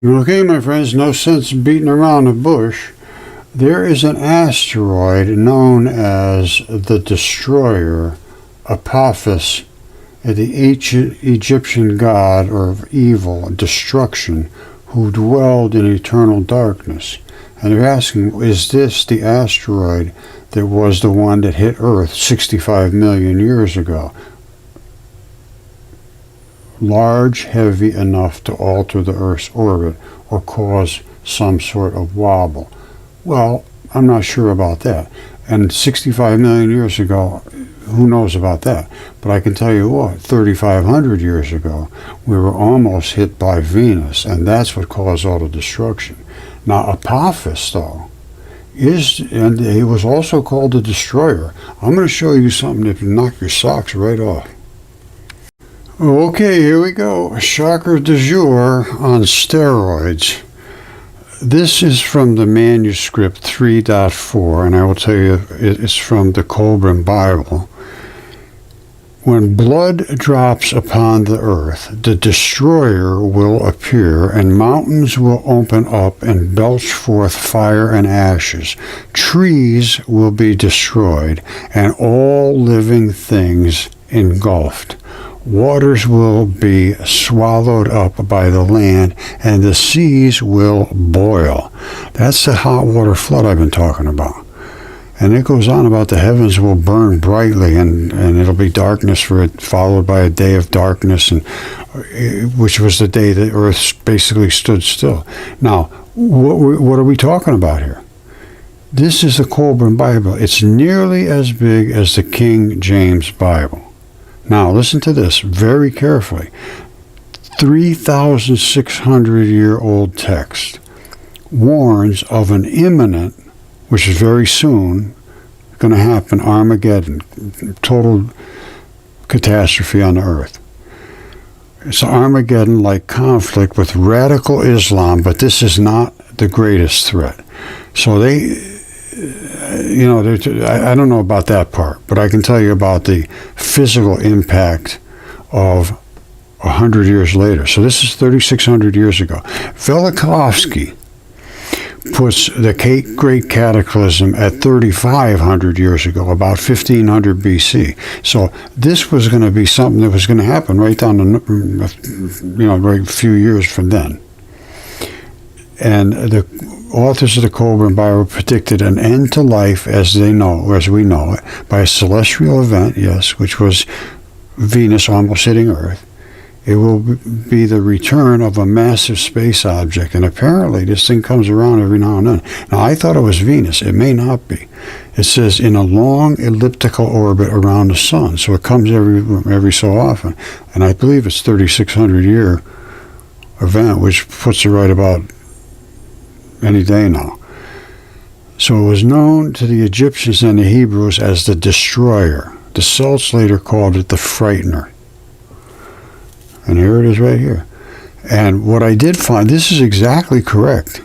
Okay, my friends, no sense beating around the bush. There is an asteroid known as the Destroyer, Apophis, the ancient Egyptian god of evil, destruction, who dwelled in eternal darkness. And they're asking, is this the asteroid that was the one that hit Earth 65 million years ago? Large, heavy enough to alter the Earth's orbit or cause some sort of wobble. Well, I'm not sure about that. And 65 million years ago, who knows about that? But I can tell you what, 3,500 years ago, we were almost hit by Venus, and that's what caused all the destruction. Now, Apophis, though, and he was also called the Destroyer. I'm going to show you something that will knock your socks right off. Okay, here we go. Shocker du jour on steroids. This is from the manuscript 3.4, and I will tell you it's from the Kolbrin Bible. When blood drops upon the earth, the destroyer will appear, and mountains will open up and belch forth fire and ashes. Trees will be destroyed, and all living things engulfed. Waters will be swallowed up by the land, and the seas will boil. That's the hot water flood I've been talking about. And it goes on about the heavens will burn brightly, and it'll be darkness for it, followed by a day of darkness, and which was the day that Earth basically stood still. Now, what are we talking about here? This is the Kolbrin Bible. It's nearly as big as the King James Bible. Now, listen to this very carefully. 3,600-year-old text warns of an imminent, which is very soon going to happen, Armageddon, total catastrophe on the earth. It's an Armageddon-like conflict with radical Islam, but this is not the greatest threat. So I don't know about that part, but I can tell you about the physical impact of 100 years later. So this is 3,600 years ago. Velikovsky puts the Great Cataclysm at 3,500 years ago, about 1500 BC. So this was going to be something that was going to happen right down the, right a few years from then. And the authors of the Kolbrin Bible predicted an end to life as we know it, by a celestial event, yes, which was Venus almost hitting Earth. It will be the return of a massive space object, and apparently this thing comes around every now and then. Now, I thought it was Venus. It may not be. It says in a long elliptical orbit around the sun, so it comes every so often, and I believe it's 3,600-year event, which puts it right about any day now. So it was known to the Egyptians and the Hebrews as the Destroyer. The Celts later called it the Frightener. And here it is right here. And what I did find, this is exactly correct.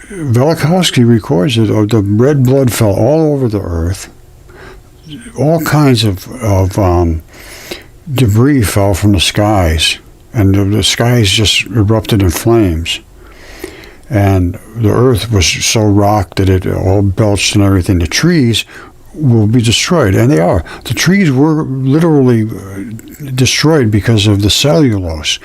Velikovsky records it, the red blood fell all over the earth. All kinds of debris fell from the skies, and the skies just erupted in flames. And the earth was so rocked that it all belched and everything. The trees will be destroyed, and they are. The trees were literally destroyed because of the cellulose.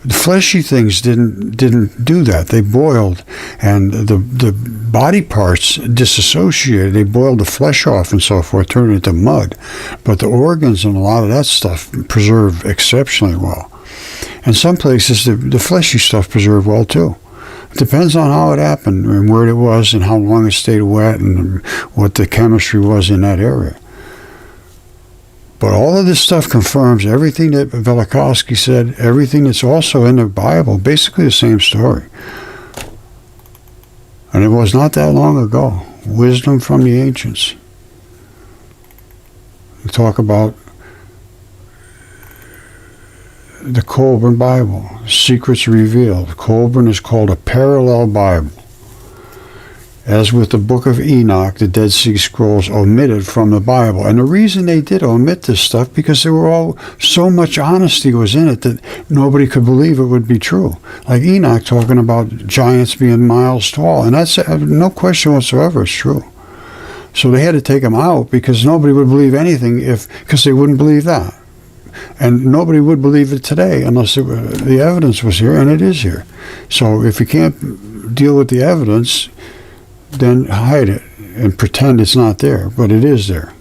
The fleshy things didn't do that. They boiled, and the body parts disassociated. They boiled the flesh off and so forth, turned it into mud. But the organs and a lot of that stuff preserved exceptionally well. And some places, the fleshy stuff preserved well too. It depends on how it happened and where it was and how long it stayed wet and what the chemistry was in that area. But all of this stuff confirms everything that Velikovsky said, everything that's also in the Bible, basically the same story. And it was not that long ago. Wisdom from the ancients. We talk about the Kolbrin Bible, secrets revealed. Kolbrin is called a parallel Bible. as with the book of Enoch, the Dead Sea Scrolls omitted from the Bible. And the reason they did omit this stuff, because there were all so much honesty was in it that nobody could believe it would be true. Like Enoch talking about giants being miles tall, and that's no question whatsoever, it's true. So they had to take them out because nobody would believe anything because they wouldn't believe that. And nobody would believe it today unless the evidence was here, and it is here. So if you can't deal with the evidence, then hide it and pretend it's not there, but it is there.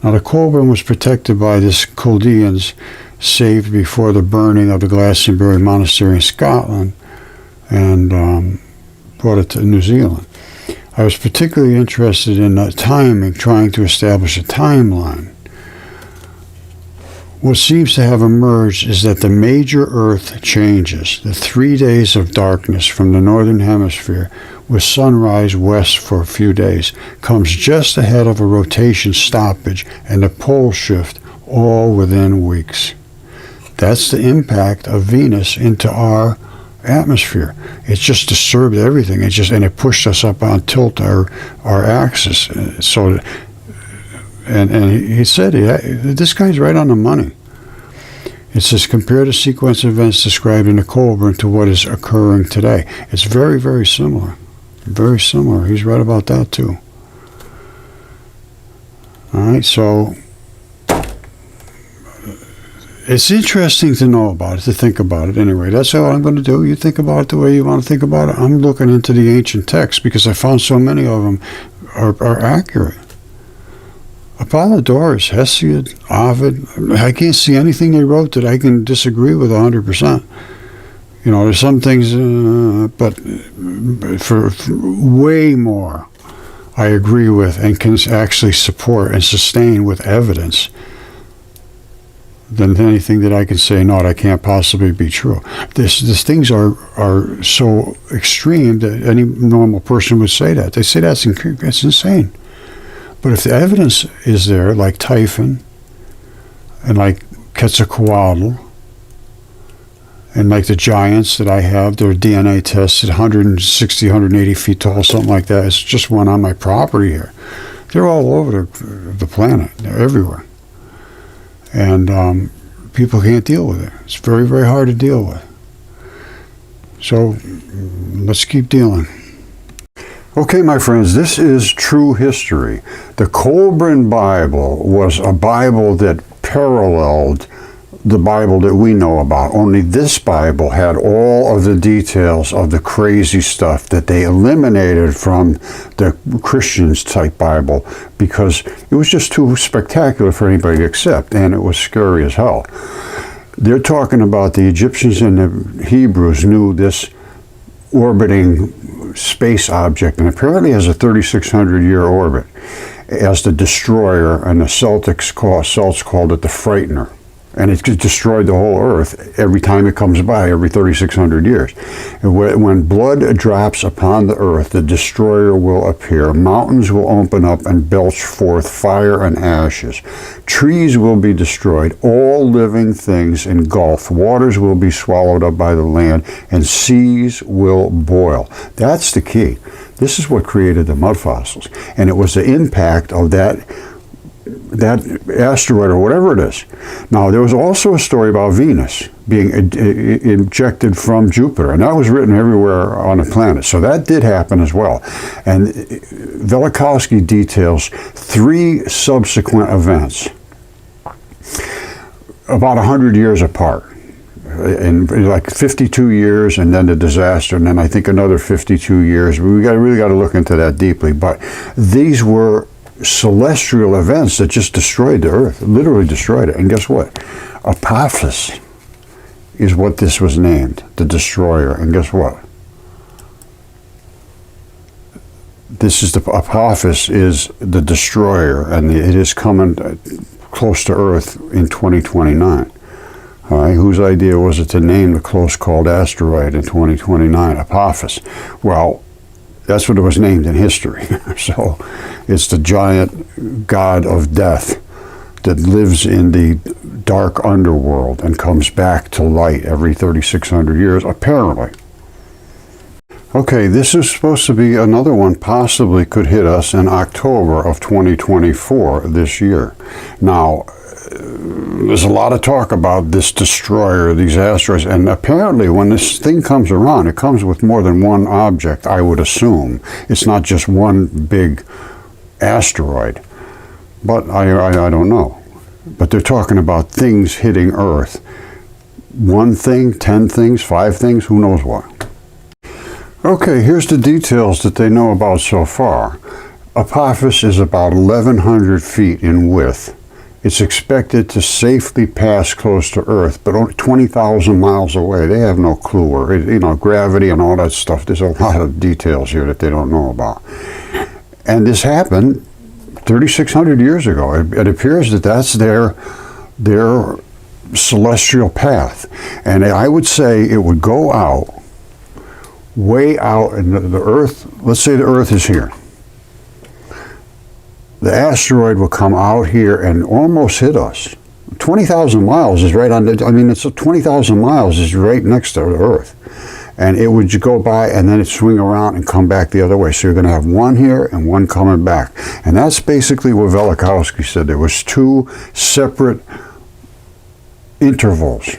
Now the Kolbrin was protected by the Chaldeans, saved before the burning of the Glastonbury Monastery in Scotland, and brought it to New Zealand. I was particularly interested in the timing, trying to establish a timeline. What seems to have emerged is that the major Earth changes, the 3 days of darkness from the northern hemisphere, with sunrise west for a few days, comes just ahead of a rotation stoppage and a pole shift, all within weeks. That's the impact of Venus into our atmosphere. It just disturbed everything. And it pushed us up on tilt our axis. So. And he said, this guy's right on the money. It says, compare the sequence of events described in the Kolbrin to what is occurring today. It's very, very similar. Very similar. He's right about that, too. All right, so it's interesting to know about it, to think about it anyway. That's how I'm going to do. You think about it the way you want to think about it. I'm looking into the ancient texts because I found so many of them are accurate. Apollodorus, Hesiod, Ovid, I can't see anything they wrote that I can disagree with 100%. You know, there's some things, but for way more I agree with and can actually support and sustain with evidence than anything that I can say, no, that can't possibly be true. These things are so extreme that any normal person would say that. They say that's insane. But if the evidence is there, like Typhon, and like Quetzalcoatl, and like the giants that I have, they're DNA tested, 160, 180 feet tall, something like that. It's just one on my property here. They're all over the planet. They're everywhere. And people can't deal with it. It's very, very hard to deal with. So let's keep dealing. Okay, my friends, this is true history. The Kolbrin Bible was a Bible that paralleled the Bible that we know about. Only this Bible had all of the details of the crazy stuff that they eliminated from the Christians type Bible because it was just too spectacular for anybody to accept, and it was scary as hell. They're talking about the Egyptians and the Hebrews knew this orbiting space object, and apparently has a 3,600-year orbit, as the destroyer, and the Celts called it the Frightener. And it destroyed the whole Earth every time it comes by, every 3,600 years. And when blood drops upon the Earth, the destroyer will appear. Mountains will open up and belch forth fire and ashes. Trees will be destroyed. All living things engulfed. Waters will be swallowed up by the land, and seas will boil. That's the key. This is what created the mudfossils. And it was the impact of that asteroid or whatever it is. Now, there was also a story about Venus being ejected from Jupiter, and that was written everywhere on the planet. So that did happen as well. And Velikovsky details 3 subsequent events about 100 years apart. In like 52 years, and then the disaster, and then I think another 52 years. We really got to look into that deeply. But these were celestial events that just destroyed the Earth, literally destroyed it. And guess what? Apophis is what this was named, the destroyer. And guess what? This is the Apophis is the destroyer, and it is coming close to Earth in 2029. All right, whose idea was it to name the close-called asteroid in 2029 Apophis? Well, that's what it was named in history. So it's the giant god of death that lives in the dark underworld and comes back to light every 3,600 years, apparently. Okay, this is supposed to be another one, possibly could hit us in October of 2024 this year. Now, there's a lot of talk about this destroyer, these asteroids, and apparently when this thing comes around, it comes with more than one object, I would assume. It's not just one big asteroid, but I don't know. But they're talking about things hitting Earth. One thing, 10 things, 5 things, who knows what. Okay, here's the details that they know about so far. Apophis is about 1,100 feet in width. It's expected to safely pass close to Earth, but only 20,000 miles away. They have no clue where, gravity and all that stuff. There's a lot of details here that they don't know about. And this happened 3,600 years ago. It appears that that's their celestial path. And I would say it would go out, way out in the Earth. Let's say the Earth is here. The asteroid will come out here and almost hit us. 20,000 miles is right on it's 20,000 miles is right next to the Earth. And it would go by and then it swing around and come back the other way. So you're going to have one here and one coming back. And that's basically what Velikovsky said. There was 2 separate intervals.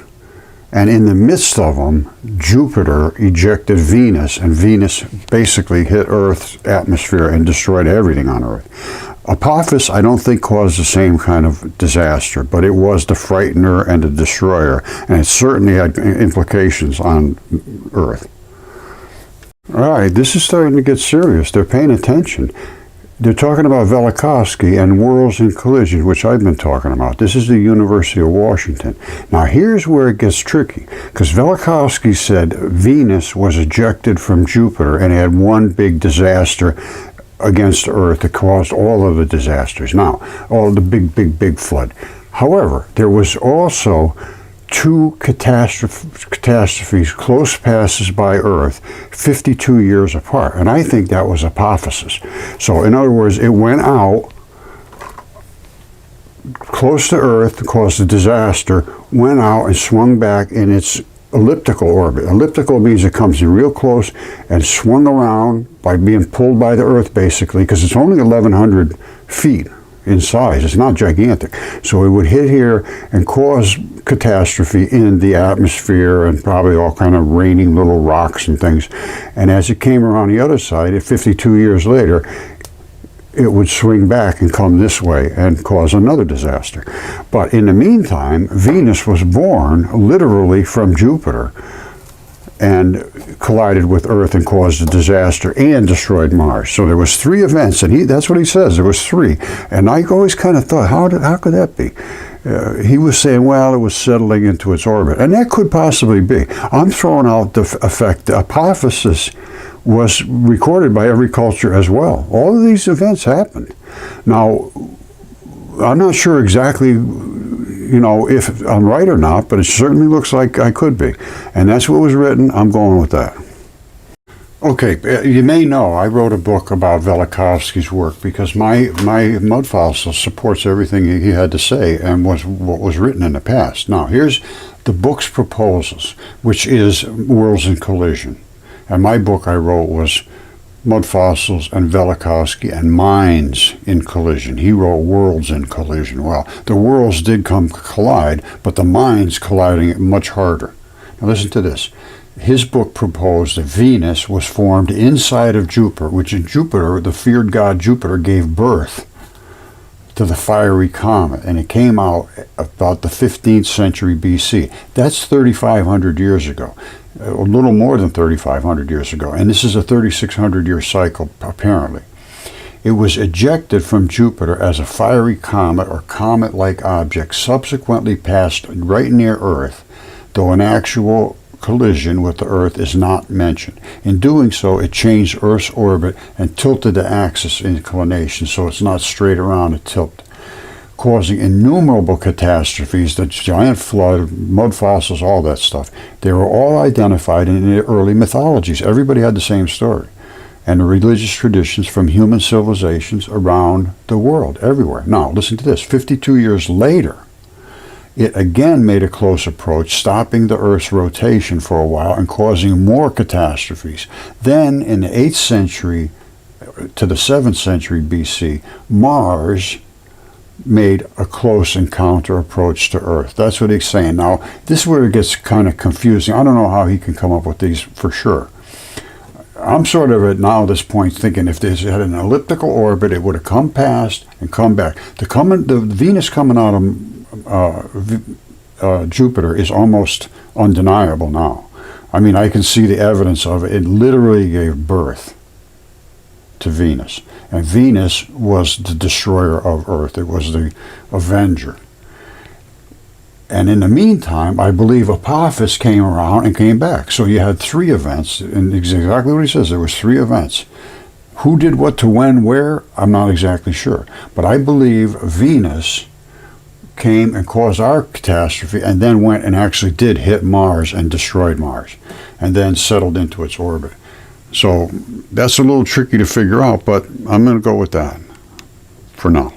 And in the midst of them, Jupiter ejected Venus, and Venus basically hit Earth's atmosphere and destroyed everything on Earth. Apophis, I don't think, caused the same kind of disaster, but it was the Frightener and the destroyer, and it certainly had implications on Earth. All right, this is starting to get serious. They're paying attention. They're talking about Velikovsky and worlds in collision, which I've been talking about. This is the University of Washington. Now, here's where it gets tricky, because Velikovsky said Venus was ejected from Jupiter and had one big disaster against Earth that caused all of the disasters. Now, all the big flood. However, there was also 2 catastrophes, close passes by Earth, 52 years apart. And I think that was Apophis. So in other words, it went out close to Earth, caused a disaster, went out and swung back in its elliptical orbit. Elliptical means it comes in real close and swung around by being pulled by the Earth, basically, because it's only 1,100 feet in size. It's not gigantic. So it would hit here and cause catastrophe in the atmosphere and probably all kind of raining little rocks and things. And as it came around the other side, 52 years later, it would swing back and come this way and cause another disaster. But in the meantime, Venus was born literally from Jupiter and collided with Earth and caused a disaster and destroyed Mars. So there was 3 events, and that's what he says, there was 3. And I always kind of thought, how could that be? He was saying, well, it was settling into its orbit. And that could possibly be. I'm throwing out the effect that Apophis was recorded by every culture as well. All of these events happened. Now, I'm not sure exactly, if I'm right or not, but it certainly looks like I could be. And that's what was written. I'm going with that. Okay, you may know I wrote a book about Velikovsky's work because my Mudfossil supports everything he had to say and what was written in the past. Now, here's the book's proposals, which is Worlds in Collision. And my book I wrote was Mudfossils and Velikovsky and Minds in Collision. He wrote Worlds in Collision. Well, the worlds did collide, but the minds colliding much harder. Now listen to this. His book proposed that Venus was formed inside of Jupiter, which in Jupiter, the feared god Jupiter gave birth to the fiery comet, and it came out about the 15th century BC. That's 3,500 years ago. A little more than 3,500 years ago, and this is a 3,600-year cycle, apparently. It was ejected from Jupiter as a fiery comet or comet-like object, subsequently passed right near Earth, though an actual collision with the Earth is not mentioned. In doing so, it changed Earth's orbit and tilted the axis inclination, so it's not straight around, it tilted, causing innumerable catastrophes, the giant flood, mud fossils, all that stuff. They were all identified in the early mythologies. Everybody had the same story. And the religious traditions from human civilizations around the world, everywhere. Now, listen to this. 52 years later, it again made a close approach, stopping the Earth's rotation for a while and causing more catastrophes. Then, in the 8th century to the 7th century BC, Mars made a close encounter approach to Earth. That's what he's saying. Now, this is where it gets kind of confusing. I don't know how he can come up with these for sure. I'm sort of at now this point thinking if this had an elliptical orbit, it would have come past and come back. The Venus coming out of Jupiter is almost undeniable now. I mean, I can see the evidence of it. It literally gave birth to Venus. And Venus was the destroyer of Earth. It was the avenger. And in the meantime, I believe Apophis came around and came back. So you had 3 events, and exactly what he says, there was 3 events. Who did what to when, where, I'm not exactly sure. But I believe Venus came and caused our catastrophe and then went and actually did hit Mars and destroyed Mars and then settled into its orbit. So that's a little tricky to figure out, but I'm going to go with that for now.